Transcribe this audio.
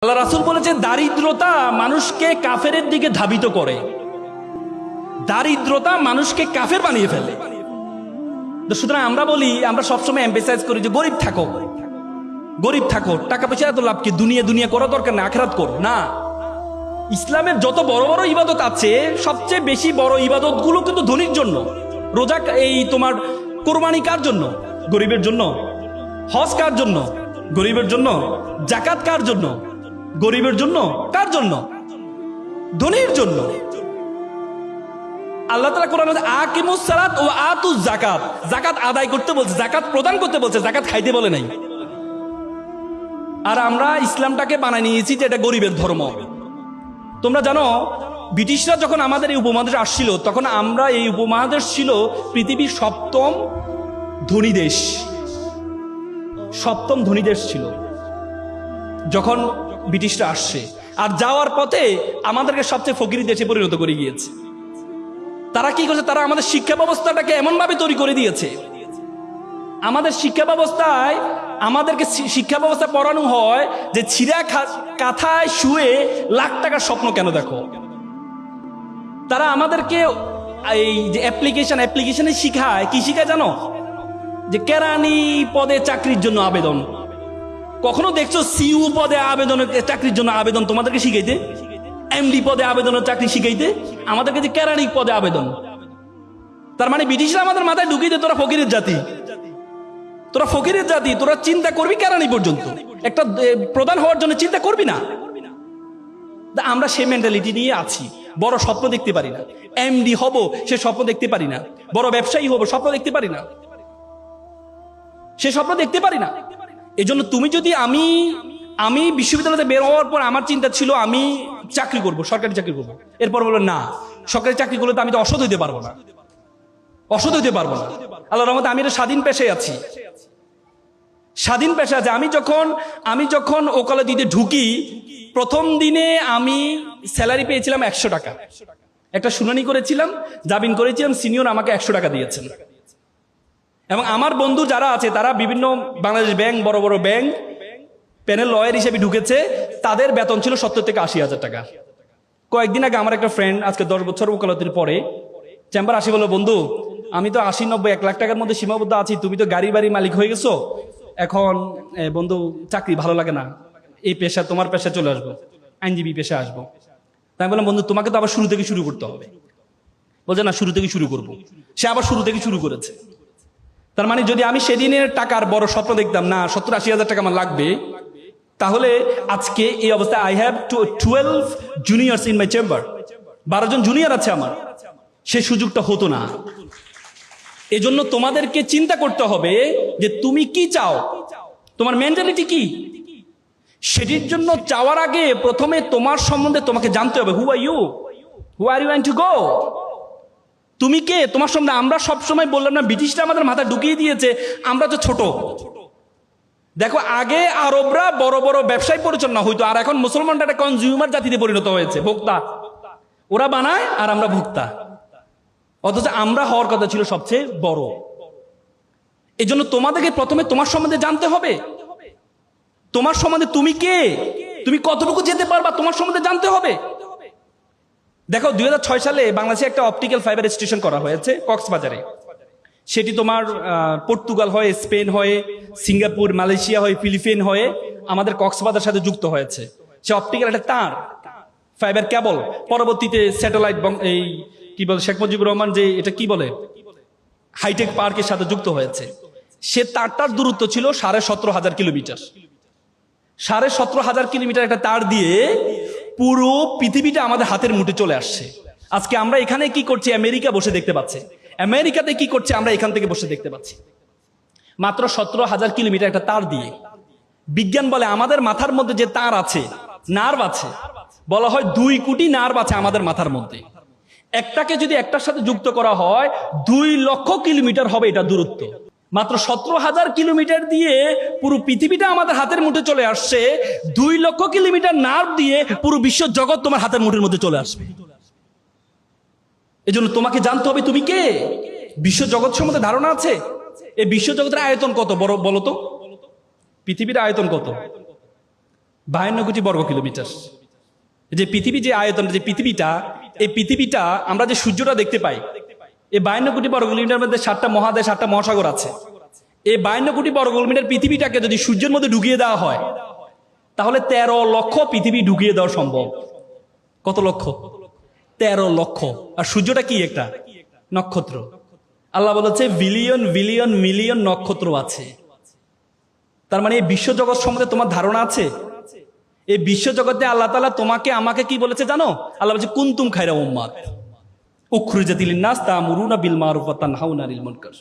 আল্লাহ রাসূল বলেছেন দারিদ্রতা মানুষকে কাফেরের দিকে ধাবিত করে। দারিদ্রতা মানুষকে কাফের বানিয়ে ফেলে। তো সুতরাং আমরা বলি, আমরা সবসময় এমফেসাইজ করি যে গরিব থাকো, গরিব থাকো, টাকা পয়সা এত লাভ কি, দুনিয়া দুনিয়া করা দরকার না, আখিরাত করো না। ইসলামের যত বড় বড় ইবাদত আছে, সবচেয়ে বেশি বড় ইবাদত গুলো কিন্তু ধনীর জন্য। রোজা, এই তোমার কোরবানি কার জন্য? গরিবের জন্য। হজ কার জন্য? গরিবের জন্য। যাকাত কার জন্য? গরিবের জন্য। কার জন্য? ধনীর জন্য। আল্লাহ তাআলা কোরআনে আকিমুস সালাত ওয়া আতুজ যাকাত, যাকাত আদায় করতে বলছে, যাকাত প্রদান করতে বলছে, যাকাত খাইতে বলে নাই। আর আমরা ইসলামটাকে বানায় নিয়েছি যে এটা গরিবের ধর্ম। তোমরা জানো, ব্রিটিশরা যখন আমাদের এই উপমহাদেশে আসছিল, তখন আমরা, এই উপমহাদেশ ছিল পৃথিবীর সপ্তম ধনী দেশ। সপ্তম ধনী দেশ ছিল যখন ব্রিটিশরা আসছে। আর যাওয়ার পথে আমাদেরকে সবচেয়ে ফকিরি দেশে পরিণত করে গিয়েছে। তারা কি করছে? তারা আমাদের শিক্ষা ব্যবস্থাটাকে এমন ভাবে তৈরি করে দিয়েছে, আমাদের শিক্ষা ব্যবস্থায়, আমাদেরকে শিক্ষা ব্যবস্থা পড়ানো হয় যে ছিঁড়া কাঁথায় শুয়ে লাখ টাকার স্বপ্ন কেন দেখো। তারা আমাদেরকে এই যে অ্যাপ্লিকেশনে শিখায়, কি শিখায় জানো? যে কেরানি পদে চাকরির জন্য আবেদন। কখনো দেখছো সিইউ পদে আবেদনের চাকরির জন্য আবেদন তোমাদেরকে শিখাইতে? এমডি পদে আবেদনের চাকরি শিখাইতে? আমাদেরকে যে কেরানি পদে আবেদন। তার মানে ব্রিটিশরা আমাদের মাথায় ঢুকিয়ে দেয় তোরা ফকিরের জাতি, তোরা ফকিরের জাতি, তোরা চিন্তা করবি কেরানি পর্যন্ত, একটা প্রধান হওয়ার জন্য চিন্তা করবি না। আমরা সেই মেন্টালিটি নিয়ে আছি। বড় স্বপ্ন দেখতে পারি না, এমডি হব সে স্বপ্ন দেখতে পারি না, বড় ব্যবসায়ী হব স্বপ্ন দেখতে পারি না, সে স্বপ্ন দেখতে পারি না। এই জন্য তুমি যদি, আমি বিশ্ববিদ্যালয়তে বের হওয়ার পর আমার চিন্তা ছিল আমি চাকরি করব, সরকারি চাকরি করব। এরপর বললো না, সরকারি চাকরি করলে তো আমি তো অসৎ হইতে পারবো না, অসৎ হইতে পারবো না। আল্লাহর রহমতে আমি একটা স্বাধীন পেশায় আছি, স্বাধীন পেশা আছে। আমি যখন ওকালতি দিতে ঢুকি, প্রথম দিনে আমি স্যালারি পেয়েছিলাম 100 টাকা। একটা শুনানি করেছিলাম, জামিন করেছিলাম, সিনিয়র আমাকে 100 টাকা দিয়েছেন। এবং আমার বন্ধু যারা আছে তারা বিভিন্ন বাংলাদেশ ব্যাংক, বড় বড় ব্যাংক প্যানেল লয়ার হিসেবে ঢুকেছে, তাদের বেতন ছিল 70 থেকে 80 হাজার টাকা। কয়েকদিন আগে আমার একটা ফ্রেন্ড, আজকে 10 বছর ওকালতির পরে চেম্বার আসি, বললো বন্ধু আমি তো 80, 90, 1 লাখ টাকার মধ্যে সীমাবদ্ধ আছি, তুমি তো গাড়ি বাড়ি মালিক হয়ে গেছো, এখন বন্ধু চাকরি ভালো লাগে না, এই পেশা, তোমার পেশা চলে আসবো, আইনজীবী পেশা আসবো। তাই বললাম বন্ধু তোমাকে তো আবার শুরু থেকে শুরু করতে হবে। বলছে না, শুরু থেকে শুরু করবো। সে আবার শুরু থেকে শুরু করেছে। তার মানে যদি আমি সেদিনের টাকার বড় স্বপ্ন দেখতাম না 70-80 হাজার টাকা আমার লাগবে, তাহলে আজকে এই অবস্থায় I have 12 juniors in my chamber, 12 জন জুনিয়র আছে আমার, সে সুযোগটা হতো না। এজন্য তোমাদেরকে চিন্তা করতে হবে যে তুমি কি চাও, তোমার মেন্টালিটি কি। সেটির জন্য চাওয়ার আগে প্রথমে তোমার সম্বন্ধে তোমাকে জানতে হবে। Who are you, who are you want to go, তুমি কে, তোমার সম্বন্ধে। আমরা সবসময় বললাম না, ব্রিটিশরা আমাদের মাথা ঢুকিয়ে দিয়েছে আমরা তো ছোট। দেখো, আগে আরবরা বড় বড় ব্যবসায় পরিচালনা হইতো, আর এখন মুসলমানরা একটা কনজিউমার জাতিতে পরিণত হয়েছে, ভোক্তা। ওরা বানায় আর আমরা ভোক্তা, অথচ আমরা হওয়ার কথা ছিল সবচেয়ে বড়। এই জন্য তোমাদেরকে প্রথমে তোমার সম্বন্ধে জানতে হবে, তোমার সম্বন্ধে তুমি কে, তুমি কতটুকু যেতে পারবা, তোমার সম্বন্ধে জানতে হবে। দেখো 2006 সালে বাংলাদেশে একটা অপটিক্যাল ফাইবার স্টেশন করা হয়েছে কক্সবাজারে। সেটি তোমার পর্তুগাল হয়ে, স্পেন হয়ে, সিঙ্গাপুর, মালয়েশিয়া হয়ে, ফিলিপিন হয়ে আমাদের কক্সবাজারের সাথে যুক্ত হয়েছে। সে অপটিক্যাল একটা তার, ফাইবার কেবল, পরবর্তীতে স্যাটেলাইট, এই কি বলে শেখ মুজিবুর রহমান যে এটা কি বলে হাইটেক পার্কের সাথে যুক্ত হয়েছে। সে তারটার দূরত্ব ছিল 17,500 কিলোমিটার। 17,500 কিলোমিটার একটা তার দিয়ে পুরো পৃথিবীটা আমাদের হাতের মুঠে চলে আসছে। আজকে আমরা এখানে কি করছি, আমেরিকা বসে দেখতে পাচ্ছে, আমেরিকাতে কি করছে আমরা এখান থেকে বসে দেখতে পাচ্ছি, মাত্র 17,000 কিলোমিটার একটা তার দিয়ে। বিজ্ঞান বলে আমাদের মাথার মধ্যে যে তার আছে, নার্ভ আছে, বলা হয় 2 কোটি নার্ভ আছে আমাদের মাথার মধ্যে। একটাকে যদি একটার সাথে যুক্ত করা হয় 2 লক্ষ কিলোমিটার হবে এটা দূরত্ব। মাত্র 17,000 কিলোমিটার দিয়ে পুরো পৃথিবীটা আমাদের হাতের মুঠে চলে আসছে। 2 লক্ষ কিলোমিটার নার্ভ দিয়ে পুরো বিশ্ব জগৎ তোমার হাতের মুঠের মধ্যে চলে আসবে। এজন্য তোমাকে জানতে হবে তুমি কে, বিশ্ব জগৎ সম্বন্ধে ধারণা আছে। এই বিশ্ব জগতের আয়তন কত বড় বলো তো, পৃথিবীর আয়তন কত? 52 কোটি বর্গ কিলোমিটার। যে পৃথিবী, যে আয়তন, যে পৃথিবীটা, এই পৃথিবীটা আমরা যে সূর্যটা দেখতে পাই, এই 52 কোটি বর্গ কিলোমিটার মধ্যে 7টা মহাদেশ, 7টা মহাসাগর আছে। এই 52 কোটি বর্গ কিলোমিটার পৃথিবীটাকে যদি সূর্যের মধ্যে ঢুকিয়ে দেওয়া হয়, তাহলে 13 লক্ষ পৃথিবী ঢুকিয়ে দেওয়া সম্ভব। কত লক্ষ? 13 লক্ষ। আর সূর্যটা কি? একটা নক্ষত্র। আল্লাহ বলেছে বিলিয়ন বিলিয়ন মিলিয়ন নক্ষত্র আছে। তার মানে এই বিশ্বজগৎ সম্বন্ধে তোমার ধারণা আছে? এই বিশ্বজগতে আল্লাহ তাআলা তোমাকে আমাকে কি বলেছে জানো? আল্লাহ বলছে কুনতুম খায়রা উম্মাত উখরিজাত লিন-নাস তা'মুরুনা বিল মা'রুফ ওয়া তানহাউনা আনিল মুনকার।